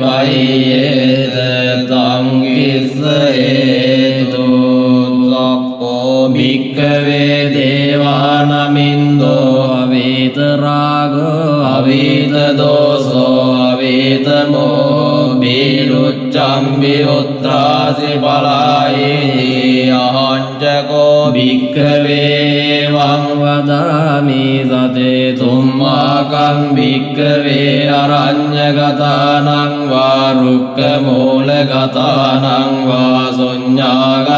पहियेत तं किस्सयेतु सक्को भिक्खवे देवानमिन्दो अवीतरागो अवीतदोषो अवीतमोहो भिरुच्चं विरुत्रासि फलायि अहञ्जको भिक्खवे वं वदामि सतेतुम्माकं भिक्खवे अरण्यगतानां वा रुक्कमूलगतानां वा शून्यागारगतानां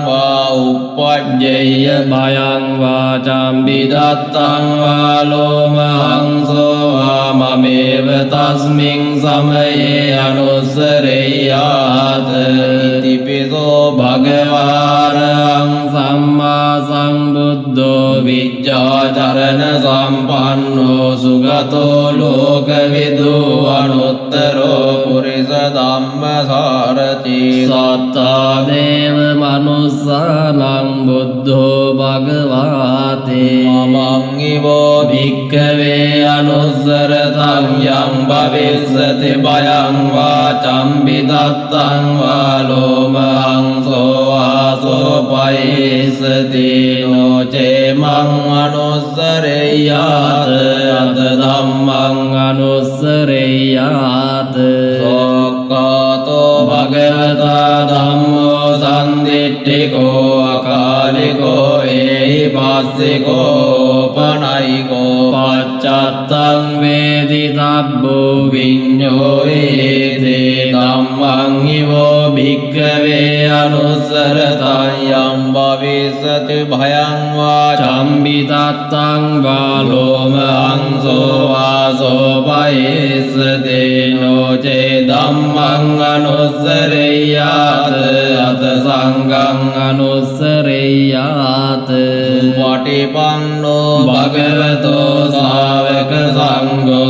वा uppajjaya भयं वाचं विदत्तं वा लोमहंसो वा ममेव तस्मिन् समये अनुसरेयात् इति पितो भगवान् सम्मा सम्बुद्धो विद्याचरण सम्पन्नो सुगतो लोकविदो अनुत्तरो पुरुष धम्मसारथि सत्तादेव मनुष्याणां बुद्धो भगवाते ममं इवो भिक्खवे अनुसरतं यं भविष्यति भयं वाचं विदत्तं वा लोमहंसो वासो पहिष्यति नो चेमं अनुसरेयात् अथ धम्मं अनुसरेयात् सोक्कातो भगवता धम्मो सन्दिट्ठिको अकालिको एहिपास्सिको पनयिको पश्चात्तं वेदितव्यो विඤ्ඤोयेते धम्मं इवो भिक्खवे अनुसरतं यं भविष्यति भयं वाचं विदत्तं वा लोमहंसो वासो पहिष्यति नो चेदम्मं अनुसरेयात् अथ संघं अनुसरेयात् पटिपन्नो भगवतो सावक संघो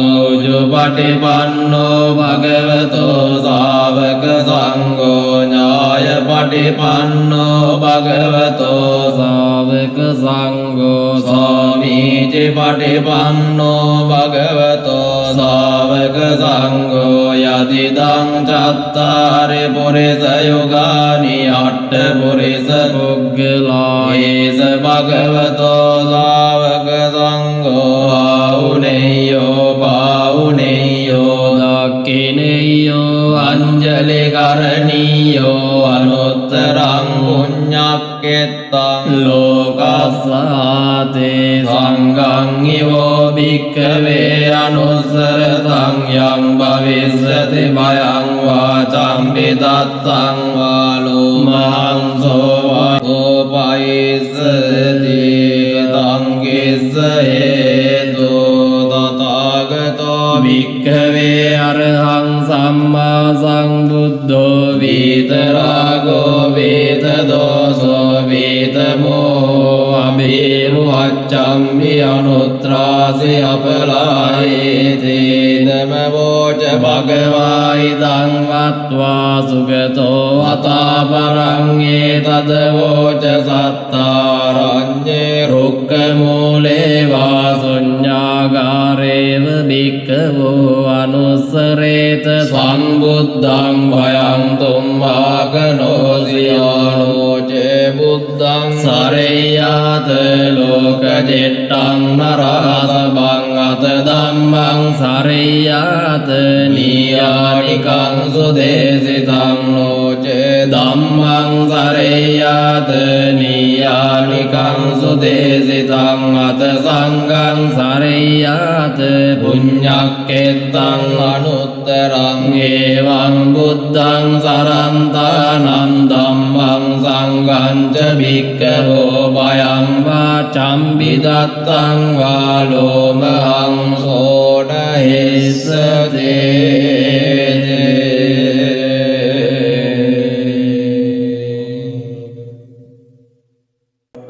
जुपटिपन्नो भगवतो सावक संघो न्यायपटिपन्नो भगवतो सावक संघो स्वामीचि पटिपन्नो भगवतो सावक संघो यदिदं चत्वारि पुरुषयुगानि अष्टपुरुषपुद्गला एष भगवतो सावक संघो आहुनेयो पाहुनेयो दक्षिणेयो अंजलिकरणीयो अनुत्तरं पुण्यक्षेत्रं लोकस्याते संघं इवो भिक्खवे अनुसरतं यं भविष्यति भयं वाचं विदत्तं वा लोमहंसो वासो पहिष्यति तं किस्सयेतु तथागतो भिक्खवे अरहं सम्मा सम्बुद्धो वीतरागो वीतदोषो वीतमोहो अभिरुहच्चं विअनुत्रासि अपलायेति नमवोच भगवाइदं मत्वा सुगतो अतापरं एतद्वोच सत्तारण्ये रुक्कमूले वा शून्यागारेव भिक्खवो अनुसरेत सम्बुद्धं भयं तुम्माकनोषि යානෝ චේ බුද්ධං සරේයාත ලෝකජෙට්ටං නරාසබං අත ධම්මං සරේයාත නීයානිකං සුදේසිතං නෝචේ ධම්මං සරේයාත නීයානිකං සුදේසිතං අත සංඝං සරේයාත පුඤ්ඤක්කෙත්තං අනුත්තරං ඒවං බුද්ධං සරන්තානං ධම්මං සංඝං ච භික්ඛවෝ භයං වා චම්බිදත්තං වා ලෝමහං සෝඩහෙස්සතේ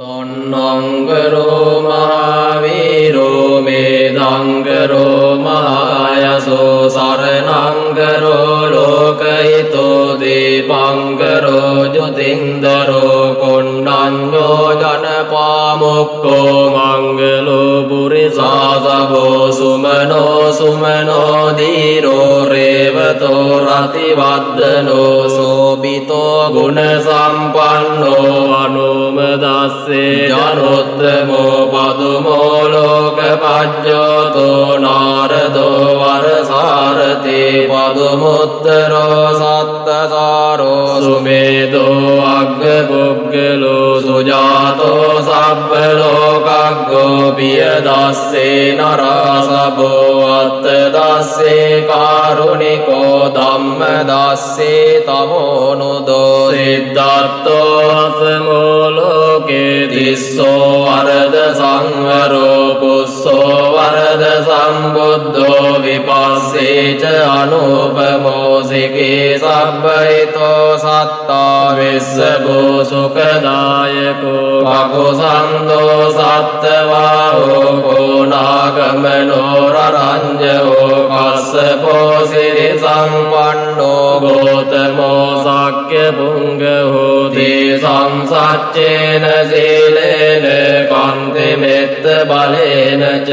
තොන්නංගරෝ මහාවීරෝ මේදංගරෝ මහායසෝ සරණංගරෝ ලෝකහිතෝ දීපංගරෝ ජොතින්දරෝ කොණ්ඩඤ්ඤෝ ජනපාමුක්ඛෝ මංගලෝ පුරිසාසවෝ සුමනෝ සුමනෝ දීරෝ රේවතෝ රතිවද්දනෝ සෝබිතෝ ගුණ සම්පන්නෝ අනුමදස්සේ ජනොත්තමෝ පදුමෝ ලෝකපජ්ජෝතෝ නාරදෝ වරසාරතේ පදුමුත්තරෝ සත්තසාරෝ සුමේදෝ අග්ගපුග්ගලෝ සුජාතෝ සබ්බ ලෝකග්ගෝ පියදස්සේ නරාසබෝ අත්තදස්සේ කාරුණිකෝ ධම්මදස්සේ තමෝනුදෝ සිද්ධාර්ථෝ අසමෝ ලෝකේ තිස්සෝ වරද සංවරෝ පුස්සෝ වරද සම්බුද්ධෝ විපස්සේච අනුපමෝ සිකේ සබ්බහිතෝ සත්තා විස්සබෝ සුඛදායකෝ කකුසන්தோ සත්තවාහෝ කෝනාගමනෝ රරඤ්ඤෝ කස්සපෝ සිරි සම්පන්නෝ ගෝතමෝ සක්්‍ය පුංගහෝ දේසං සච්චේන සීලේන කන්ති මෙත්ත බලේන ච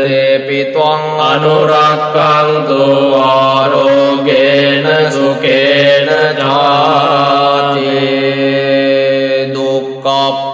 තේපි ත්වං අනුරක්ඛන්තු ආරෝගේන සුකේන ජාති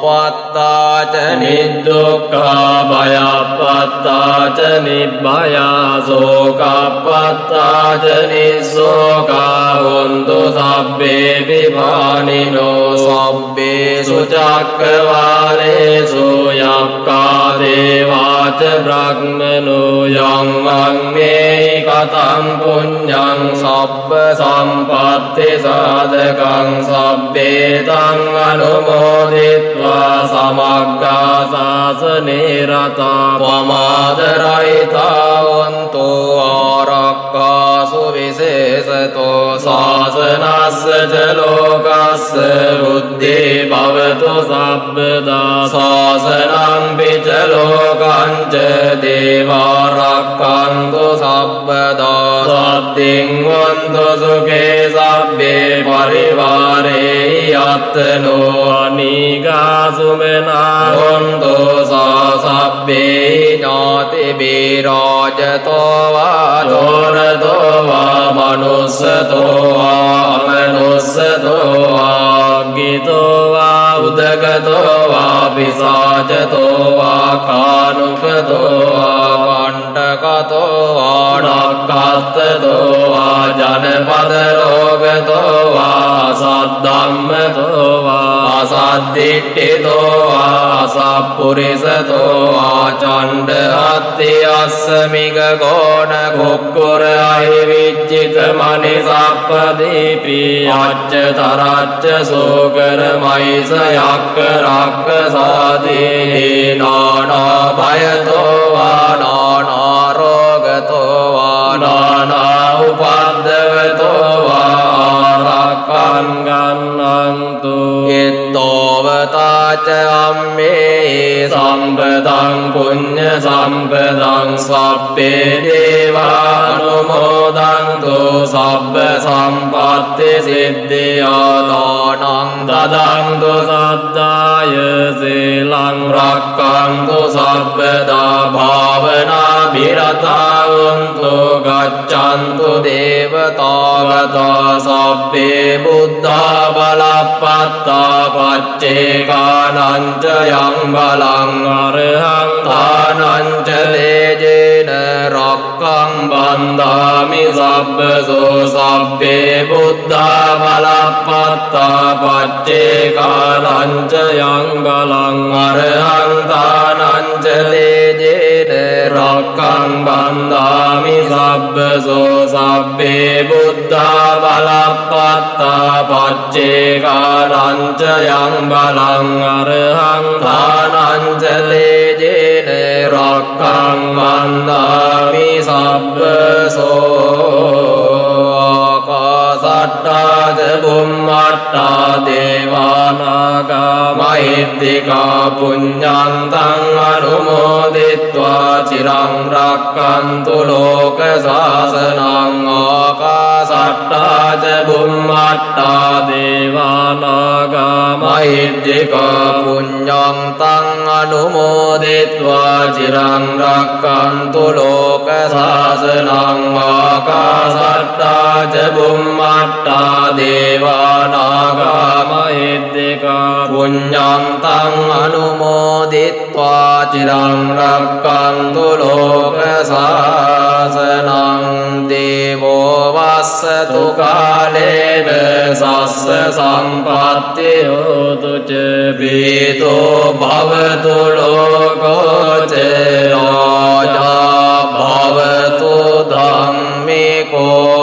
දුක්ඛප්පත්තාච නිදුක්ඛා භයප්පත්තාච නිබ්භයා සෝකප්පත්තාච නිස්සෝකා හොන්තු සබ්බේ විපානිනෝ සබ්බේසු චක්ඛවාලේසු යක්ඛා දේවාච බ්‍රහ්මනෝ යං අඤ්ඤේ කතං පුඤ්ඤං සබ්බ සම්පත්ති සාධකං සබ්බේ තං අනුමෝදිत्वा සමග්ගා සාසනේ රතා පමාදරයිතා වන්තෝ ආරක්ඛාසු විශේෂතෝ සාසනස්ස ච ලෝකස්ස බුද්ධේ භවතු සබ්බදා සාසනං පිච ලෝකං ච දේවාරක්ඛන්තු සබ්බදා සත්තිං වන්තු සුඛේ සබ්බේ පරිවාරේ යත්තනෝ අනිගා සුමනා හොන්තෝ සබ්බේ ඥාති බේරාජතෝ වා දෝරතෝ වා මනුස්සතෝ වා අමනුස්සතෝ වා ගිතෝ වා උදගතෝ වා පිසාචතෝ වා කානුකතෝ වා කණ්ඨකතෝ වා නක්ඛත්තතෝ වා ජනපද රෝගතෝ වා සද්ධම්මතෝ වා අසද්ධිට්ඨිතෝ වා අසප්පුරිසතෝ වා චණ්ඩ හත්ති අස්සමික ගෝණ කුක්කුර අහිවිච්චිත මනිසප්පදීපි අච්ච තරච්ච සෝකර මයිස යක්ක රක්ක සාදී නානා භයතෝ වා නානා රෝගතෝ වා නානා උපද්දවතෝ වා රක්ඛං ගන්නන්තු එත්තෝවතාච අම්මේ සම්පදං පුඤ්ඤ සම්පදං සබ්බේ දේවානුමෝදන්තු සබ්බ සම්පත්ති සිද්ධියා දානං දදන්තු සද්ධාය සීලං රක්ඛන්තු සබ්බදා භාවනා විරතවන්තු ගච්ඡන්තු දේවතාවතා සබ්බේ බුද්ධා බලප්පත්තා පච්චේකානං ච යං බලං අරහං තානං ච දේජේන රක්ඛං බන්ධාමි සබ්බසෝ සබ්බේ බුද්ධා බලප්පත්තා පච්චේකානං ච යං බලං අරහං තානං ච දේජේන රක්ඛං බන්ධාමි සබ්බසෝ සබ්බේ බුද්ධා බලප්පත්තා පච්චේකානං ච යං බලං අරහං තානං ච දේජේන රක්ඛං බන්ධාමි සබ්බසෝ ආකාසට්ටා ච බුම්මට්ටා දේවානාගා මහිද්దికා පුඤ්ඤන්තං අනුමෝදිත්වා චිරං රක්ඛන්තු ලෝක සාසනං ආකාසට්ටා ච බුම්මට්ටා දේවානාගා මහිද්దికා පුඤ්ඤන්තං අනුමෝදිත්වා චිරං රක්ඛන්තු ලෝක සාසනං ආකාසට්ටා ච බුම්මට්ටා දේවානාගා මහිද්దికා පුඤ්ඤන්තං අනුමෝදිත්වා චිරං රක්ඛන්තු ලෝක සාසනං දේවෝ වස්සතු කාලේන සස්ස සම්පත්ති හෝතු ච පීතෝ භවතු ලෝකෝ ච රාජා භවතු ධම්මිකෝ